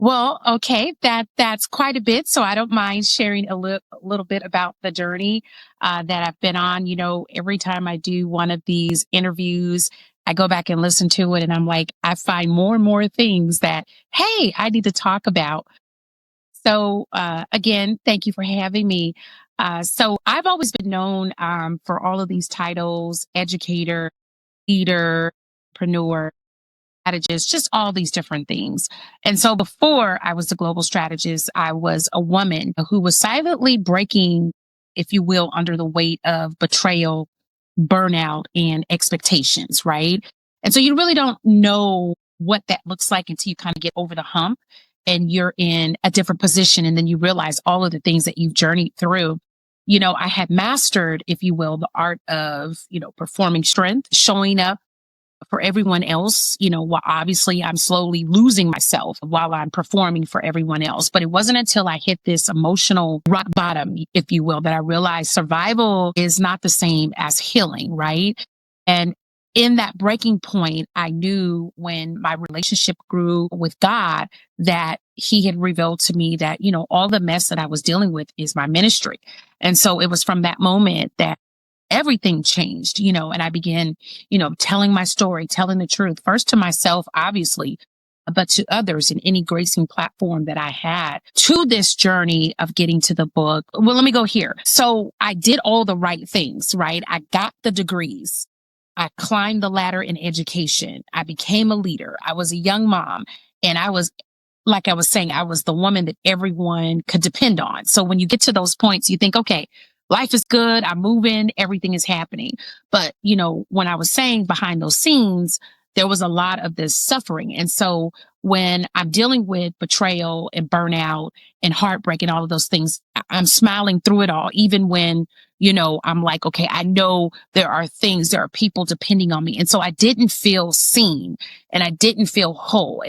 Well, okay, that's quite a bit. So I don't mind sharing a little bit about the journey that I've been on. Every time I do one of these interviews, I go back and listen to it, and I'm like, I find more and more things that, hey, I need to talk about. So again, thank you for having me. So I've always been known for all of these titles: educator, leader, entrepreneur, strategist, just all these different things. And so before I was the global strategist, I was a woman who was silently breaking, if you will, under the weight of betrayal, burnout, and expectations, right? And so you really don't know what that looks like until you kind of get over the hump and you're in a different position. And then you realize all of the things that you've journeyed through. I had mastered, if you will, the art of, performing strength, showing up for everyone else, while obviously I'm slowly losing myself while I'm performing for everyone else. But it wasn't until I hit this emotional rock bottom, if you will, that I realized survival is not the same as healing, right? And in that breaking point, I knew when my relationship grew with God that He had revealed to me that, all the mess that I was dealing with is my ministry. And so it was from that moment that everything changed, and I began, telling my story, telling the truth, first to myself, obviously, but to others in any gracing platform that I had to this journey of getting to the book. Well, let me go here. So I did all the right things, right? I got the degrees. I climbed the ladder in education. I became a leader. I was a young mom, and I was, like I was saying, I was the woman that everyone could depend on. So when you get to those points, you think, okay, life is good. I'm moving. Everything is happening. But, when I was saying behind those scenes, there was a lot of this suffering. And so when I'm dealing with betrayal and burnout and heartbreak and all of those things, I'm smiling through it all, even when, I'm like, okay, I know there are people depending on me. And so I didn't feel seen and I didn't feel whole.